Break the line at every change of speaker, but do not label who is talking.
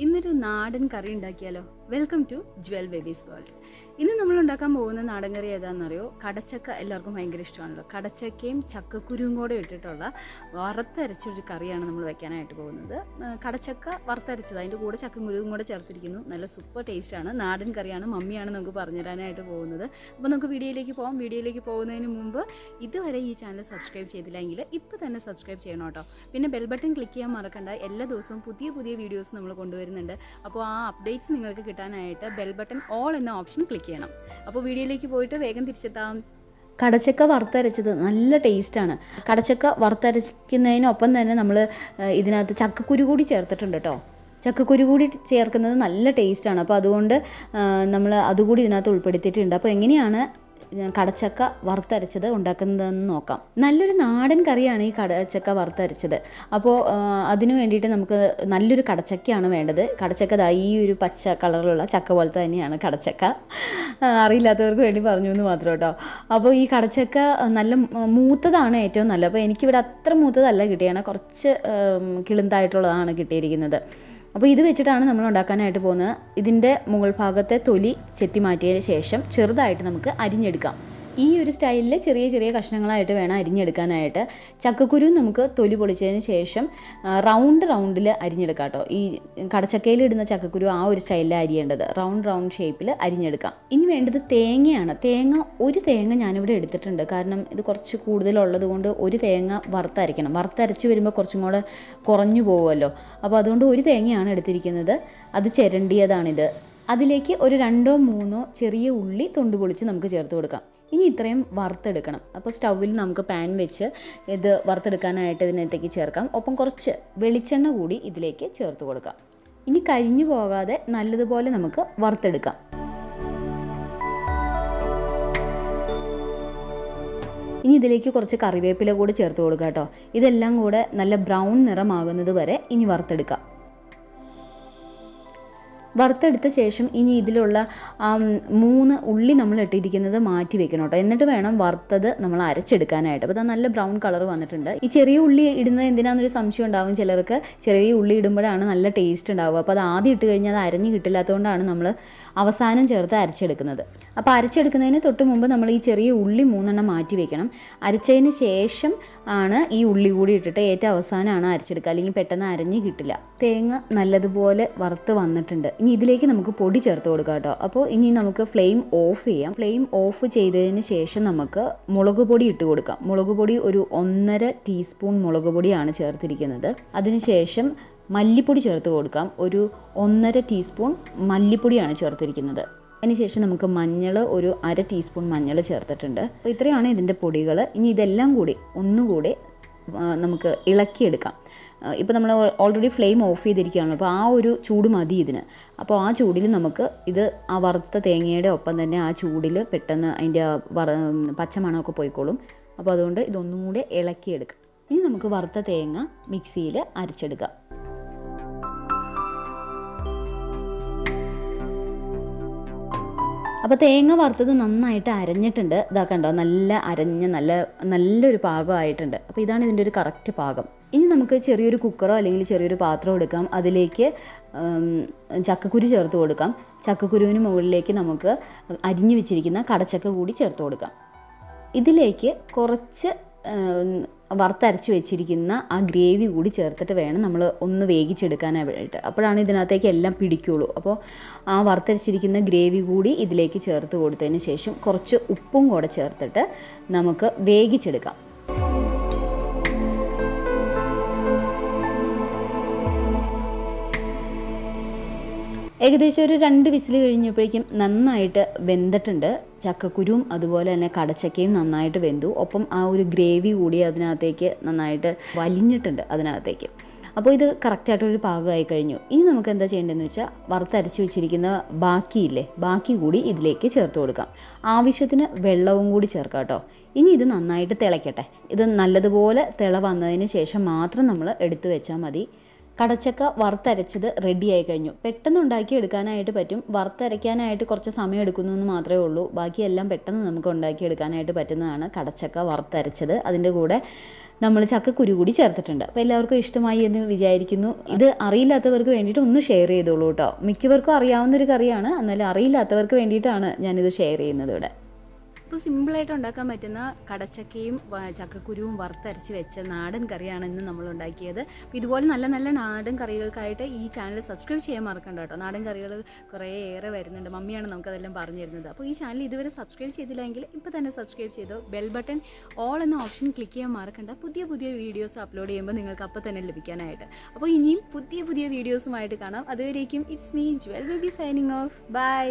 ഇന്നൊരു നാടൻ കറി ഉണ്ടാക്കിയാലോ. Welcome to Jewel Babies World. ഇന്ന് നമ്മൾ ഉണ്ടാക്കാൻ പോകുന്ന നാടൻ കറി ഏതാണെന്നറിയോ? കടച്ചക്ക എല്ലാവർക്കും ഭയങ്കര ഇഷ്ടമാണല്ലോ. കടച്ചക്കയും ചക്കക്കുരുവും കൂടെ ഇട്ടിട്ടുള്ള വറുത്തരച്ചൊരു കറിയാണ് നമ്മൾ വെക്കാനായിട്ട് പോകുന്നത്. കടച്ചക്ക വറുത്തരച്ചത്, അതിൻ്റെ കൂടെ ചക്കക്കുരുവും കൂടെ ചേർത്തിരിക്കുന്നു. നല്ല സൂപ്പർ ടേസ്റ്റാണ്. നാടൻ കറിയാണ്. മമ്മിയാണ് നമുക്ക് പറഞ്ഞു തരാനായിട്ട് പോകുന്നത്. അപ്പോൾ നമുക്ക് വീഡിയോയിലേക്ക് പോകാം. വീഡിയോയിലേക്ക് പോകുന്നതിന് മുമ്പ് ഇതുവരെ ഈ ചാനൽ സബ്സ്ക്രൈബ് ചെയ്തില്ലെങ്കിൽ ഇപ്പോൾ തന്നെ സബ്സ്ക്രൈബ് ചെയ്യണം കേട്ടോ. പിന്നെ ബെൽ ബട്ടൺ ക്ലിക്ക് ചെയ്യാൻ മറക്കണ്ട. എല്ലാ ദിവസവും പുതിയ പുതിയ വീഡിയോസ് നമ്മൾ കൊണ്ടുവരുന്നുണ്ട്. അപ്പോൾ ആ അപ്ഡേറ്റ്സ് നിങ്ങൾക്ക് കിട്ടാനായിട്ട് ബെൽ ബട്ടൺ ഓൾ എന്ന ഓപ്ഷൻ ക്ലിക്ക് ചെയ്യണം. അപ്പോൾ വീഡിയോയിലേക്ക് പോയിട്ട് വേഗം തിരിച്ചെത്താം.
കടച്ചക്ക വറുത്തരച്ചത് നല്ല ടേസ്റ്റാണ്. കടച്ചക്ക വറുത്തരയ്ക്കുന്നതിനൊപ്പം തന്നെ നമ്മൾ ഇതിനകത്ത് ചക്കക്കുരു കൂടി ചേർത്തിട്ടുണ്ട് കേട്ടോ. ചക്കക്കുരു കൂടി ചേർക്കുന്നത് നല്ല ടേസ്റ്റാണ്. അപ്പോൾ അതുകൊണ്ട് നമ്മൾ അതുകൂടി ഇതിനകത്ത് ഉൾപ്പെടുത്തിയിട്ടുണ്ട്. അപ്പോൾ എങ്ങനെയാണ് കടച്ചക്ക വറുത്തരച്ചത് ഉണ്ടാക്കുന്നതെന്ന് നോക്കാം. നല്ലൊരു നാടൻ കറിയാണ് ഈ കടച്ചക്ക വറുത്തരച്ചത്. അപ്പോൾ അതിനു വേണ്ടിയിട്ട് നമുക്ക് നല്ലൊരു കടച്ചക്കയാണ് വേണ്ടത്. കടച്ചക്ക ഈ ഒരു പച്ച കളറിലുള്ള ചക്ക പോലത്തെ തന്നെയാണ് കടച്ചക്ക. അറിയില്ലാത്തവർക്ക് വേണ്ടി പറഞ്ഞു എന്ന് മാത്രം കേട്ടോ. അപ്പോൾ ഈ കടച്ചക്ക നല്ല മൂത്തതാണ് ഏറ്റവും നല്ലത്. അപ്പോൾ എനിക്കിവിടെ അത്ര മൂത്തതല്ല കിട്ടിയാണ്, കുറച്ച് കിളുന്തായിട്ടുള്ളതാണ് കിട്ടിയിരിക്കുന്നത്. അപ്പോൾ ഇത് വെച്ചിട്ടാണ് നമ്മൾ ഉണ്ടാക്കാനായിട്ട് പോകുന്നത്. ഇതിൻ്റെ മുകൾ ഭാഗത്തെ തൊലി ചെത്തി മാറ്റിയതിന് ശേഷം ചെറുതായിട്ട് നമുക്ക് അരിഞ്ഞെടുക്കാം. ഈ ഒരു സ്റ്റൈലിൽ ചെറിയ ചെറിയ കഷ്ണങ്ങളായിട്ട് വേണം അരിഞ്ഞെടുക്കാനായിട്ട്. ചക്കക്കുരു നമുക്ക് തൊലി പൊളിച്ചതിന് ശേഷം റൗണ്ടിൽ അരിഞ്ഞെടുക്കാം കേട്ടോ. ഈ കടച്ചക്കയിൽ ഇടുന്ന ചക്കക്കുരു ആ ഒരു സ്റ്റൈലിൽ അരിയേണ്ടത്. റൗണ്ട് ഷേപ്പിൽ അരിഞ്ഞെടുക്കാം. ഇനി വേണ്ടത് തേങ്ങയാണ്. ഒരു തേങ്ങ ഞാനിവിടെ എടുത്തിട്ടുണ്ട്. കാരണം ഇത് കുറച്ച് കൂടുതലുള്ളത് കൊണ്ട് ഒരു തേങ്ങ വറുത്തരയ്ക്കണം. വറുത്തരച്ച് വരുമ്പോൾ കുറച്ചും കൂടെ കുറഞ്ഞു പോകുമല്ലോ. അപ്പോൾ അതുകൊണ്ട് ഒരു തേങ്ങയാണ് എടുത്തിരിക്കുന്നത്. അത് ചിരണ്ടിയതാണിത്. അതിലേക്ക് ഒരു 2-3 ചെറിയ ഉള്ളി തൊണ്ട് പൊളിച്ച് നമുക്ക് ചേർത്ത് കൊടുക്കാം. ഇനി ഇത്രയും വറുത്തെടുക്കണം. അപ്പോൾ സ്റ്റൗവിൽ നമുക്ക് പാൻ വെച്ച് ഇത് വറുത്തെടുക്കാനായിട്ട് ഇതിനകത്തേക്ക് ചേർക്കാം. ഒപ്പം കുറച്ച് വെളിച്ചെണ്ണ കൂടി ഇതിലേക്ക് ചേർത്ത് കൊടുക്കാം. ഇനി കരിഞ്ഞു പോകാതെ നല്ലതുപോലെ നമുക്ക് വറുത്തെടുക്കാം. ഇനി ഇതിലേക്ക് കുറച്ച് കറിവേപ്പില കൂടി ചേർത്ത് കൊടുക്കാം കേട്ടോ. ഇതെല്ലാം കൂടെ നല്ല ബ്രൗൺ നിറമാകുന്നത് വരെ ഇനി വറുത്തെടുക്കാം. വറുത്തെടുത്ത ശേഷം ഇനി ഇതിലുള്ള 3 ഉള്ളി നമ്മൾ ഇട്ടിരിക്കുന്നത് മാറ്റി വെക്കണം കേട്ടോ. എന്നിട്ട് വേണം വറുത്തത് നമ്മൾ അരച്ചെടുക്കാനായിട്ട്. അപ്പോൾ അത് നല്ല ബ്രൗൺ കളർ വന്നിട്ടുണ്ട്. ഈ ചെറിയ ഉള്ളി ഇടുന്നത് എന്തിനാണെന്നൊരു സംശയം ഉണ്ടാകും ചിലർക്ക്. ചെറിയ ഉള്ളി ഇടുമ്പോഴാണ് നല്ല ടേസ്റ്റ് ഉണ്ടാവുക. അപ്പോൾ അത് ആദ്യം ഇട്ട് കഴിഞ്ഞാൽ അത് അരഞ്ഞ് കിട്ടില്ലാത്തതുകൊണ്ടാണ് നമ്മൾ അവസാനം ചേർത്ത് അരച്ചെടുക്കുന്നത്. അപ്പോൾ അരച്ചെടുക്കുന്നതിന് തൊട്ട് മുമ്പ് നമ്മൾ ഈ ചെറിയ ഉള്ളി 3 മാറ്റി വെക്കണം. അരച്ചതിന് ശേഷം ആണ് ഈ ഉള്ളി കൂടി ഇട്ടിട്ട് ഏറ്റവും അവസാനമാണ് അരച്ചെടുക്കുക. അല്ലെങ്കിൽ പെട്ടെന്ന് അരഞ്ഞ് കിട്ടില്ല. തേങ്ങ നല്ലതുപോലെ വറുത്ത് വന്നിട്ടുണ്ട്. ഇനി ഇതിലേക്ക് നമുക്ക് പൊടി ചേർത്ത് കൊടുക്കാം കേട്ടോ. അപ്പോൾ ഇനി നമുക്ക് ഫ്ലെയിം ഓഫ് ചെയ്യാം. ഫ്ലെയിം ഓഫ് ചെയ്തതിന് ശേഷം നമുക്ക് മുളക് പൊടി ഇട്ട് കൊടുക്കാം. മുളക് പൊടി ഒരു 1.5 ടീസ്പൂൺ മുളക് പൊടിയാണ് ചേർത്തിരിക്കുന്നത്. അതിനുശേഷം മല്ലിപ്പൊടി ചേർത്ത് കൊടുക്കാം. ഒരു 1.5 ടീസ്പൂൺ മല്ലിപ്പൊടിയാണ് ചേർത്തിരിക്കുന്നത്. അതിനുശേഷം നമുക്ക് മഞ്ഞൾ ഒരു 1/2 ടീസ്പൂൺ മഞ്ഞൾ ചേർത്തിട്ടുണ്ട്. അപ്പോൾ ഇത്രയാണ് ഇതിൻ്റെ പൊടികൾ. ഇനി ഇതെല്ലാം കൂടി ഒന്നുകൂടി നമുക്ക് ഇളക്കിയെടുക്കാം. ഇപ്പോൾ നമ്മൾ ഓൾറെഡി ഫ്ലെയിം ഓഫ് ചെയ്തിരിക്കുകയാണ്. അപ്പോൾ ആ ഒരു ചൂട് മതി ഇതിന്. അപ്പോൾ ആ ചൂടിൽ നമുക്ക് ഇത് ആ വറുത്ത തേങ്ങയുടെ ഒപ്പം തന്നെ ആ ചൂടിൽ പെട്ടെന്ന് അതിൻ്റെ പച്ചമണമൊക്കെ പോയിക്കോളും. അപ്പോൾ അതുകൊണ്ട് ഇതൊന്നും കൂടി ഇളക്കിയെടുക്കാം. ഇനി നമുക്ക് വറുത്ത തേങ്ങ മിക്സിയിൽ അരച്ചെടുക്കാം. അപ്പോൾ തേങ്ങ വറുത്തത് നന്നായിട്ട് അരഞ്ഞിട്ടുണ്ട്. ഇതാക്കണ്ടോ, നല്ല അരഞ്ഞ് നല്ലൊരു പാകമായിട്ടുണ്ട്. അപ്പോൾ ഇതാണ് ഇതിൻ്റെ ഒരു കറക്റ്റ് പാകം. ഇനി നമുക്ക് ചെറിയൊരു കുക്കറോ അല്ലെങ്കിൽ ചെറിയൊരു പാത്രം എടുക്കാം. അതിലേക്ക് ചക്കക്കുരു ചേർത്ത് കൊടുക്കാം. ചക്കക്കുരുവിന് മുകളിലേക്ക് നമുക്ക് അരിഞ്ഞു വെച്ചിരിക്കുന്ന കടച്ചക്ക കൂടി ചേർത്ത് കൊടുക്കാം. ഇതിലേക്ക് കുറച്ച് വറുത്തരച്ച് വെച്ചിരിക്കുന്ന ആ ഗ്രേവി കൂടി ചേർത്തിട്ട് വേണം നമ്മൾ ഒന്ന് വേവിച്ചെടുക്കാനായിട്ട്. അപ്പോഴാണ് ഇതിനകത്തേക്ക് എല്ലാം പിടിക്കുള്ളൂ. അപ്പോൾ ആ വറുത്തരച്ചിരിക്കുന്ന ഗ്രേവി കൂടി ഇതിലേക്ക് ചേർത്ത് കൊടുത്തതിന് ശേഷം കുറച്ച് ഉപ്പും കൂടെ ചേർത്തിട്ട് നമുക്ക് വേവിച്ചെടുക്കാം. ഏകദേശം ഒരു 2 വിസിൽ കഴിഞ്ഞപ്പോഴേക്കും നന്നായിട്ട് വെന്തിട്ടുണ്ട്. ചക്കക്കുരുവും അതുപോലെ തന്നെ കടച്ചക്കയും നന്നായിട്ട് വെന്തു. ഒപ്പം ആ ഒരു ഗ്രേവി കൂടി അതിനകത്തേക്ക് നന്നായിട്ട് വലിഞ്ഞിട്ടുണ്ട് അതിനകത്തേക്ക്. അപ്പോൾ ഇത് കറക്റ്റായിട്ടൊരു പാകമായി കഴിഞ്ഞു. ഇനി നമുക്ക് എന്താ ചെയ്യേണ്ടതെന്ന് വെച്ചാൽ വറുത്തരച്ച് വെച്ചിരിക്കുന്ന ബാക്കി കൂടി ഇതിലേക്ക് ചേർത്ത് കൊടുക്കാം. ആവശ്യത്തിന് വെള്ളവും കൂടി ചേർക്കാം കേട്ടോ. ഇനി ഇത് നന്നായിട്ട് തിളയ്ക്കട്ടെ. ഇത് നല്ലതുപോലെ തിള വന്നതിന് ശേഷം മാത്രം നമ്മൾ എടുത്തു വെച്ചാൽ മതി. കടച്ചക്ക വറുത്തരച്ചത് റെഡിയായി കഴിഞ്ഞു. പെട്ടെന്ന് ഉണ്ടാക്കി എടുക്കാനായിട്ട് പറ്റും. വറുത്തരയ്ക്കാനായിട്ട് കുറച്ച് സമയം എടുക്കുന്നു എന്ന് മാത്രമേ ഉള്ളൂ. ബാക്കിയെല്ലാം പെട്ടെന്ന് നമുക്ക് ഉണ്ടാക്കിയെടുക്കാനായിട്ട് പറ്റുന്നതാണ് കടച്ചക്ക വറുത്തരച്ചത്. അതിൻ്റെ കൂടെ നമ്മൾ ചക്കക്കുരു കൂടി ചേർത്തിട്ടുണ്ട്. അപ്പോൾ എല്ലാവർക്കും ഇഷ്ടമായി എന്ന് വിചാരിക്കുന്നു. ഇത് അറിയില്ലാത്തവർക്ക് വേണ്ടിയിട്ട് ഒന്ന് ഷെയർ ചെയ്തോളൂ കേട്ടോ. മിക്കവർക്കും അറിയാവുന്നൊരു കറിയാണ്, എന്നാലും അറിയില്ലാത്തവർക്ക് വേണ്ടിയിട്ടാണ് ഞാനിത് ഷെയർ ചെയ്യുന്നത് ഇവിടെ.
ഇപ്പോൾ സിമ്പിളായിട്ട് ഉണ്ടാക്കാൻ പറ്റുന്ന കടച്ചക്കയും ചക്കക്കുരുവും വറുത്തരച്ച് വെച്ച നാടൻ കറിയാണ് ഇന്ന് നമ്മൾ ഉണ്ടാക്കിയത്. അപ്പോൾ ഇതുപോലെ നല്ല നല്ല നാടൻ കറികൾക്കായിട്ട് ഈ ചാനൽ സബ്സ്ക്രൈബ് ചെയ്യാൻ മറക്കണ്ട കേട്ടോ. നാടൻ കറികൾ കുറേയേറെ വരുന്നുണ്ട്, മമ്മിയാണ് നമുക്കതെല്ലാം പറഞ്ഞു തരുന്നത്. അപ്പോൾ ഈ ചാനൽ ഇതുവരെ സബ്സ്ക്രൈബ് ചെയ്തില്ലെങ്കിൽ ഇപ്പോൾ തന്നെ സബ്സ്ക്രൈബ് ചെയ്തോ. ബെൽ ബട്ടൺ ഓൾ എന്ന ഓപ്ഷൻ ക്ലിക്ക് ചെയ്യാൻ മറക്കണ്ട, പുതിയ പുതിയ വീഡിയോസ് അപ്ലോഡ് ചെയ്യുമ്പോൾ നിങ്ങൾക്ക് അപ്പോൾ തന്നെ ലഭിക്കാനായിട്ട്. അപ്പോൾ ഇനിയും പുതിയ പുതിയ വീഡിയോസുമായിട്ട് കാണാം. അതുവരേക്കും it's me Jewel Baby signing off. By.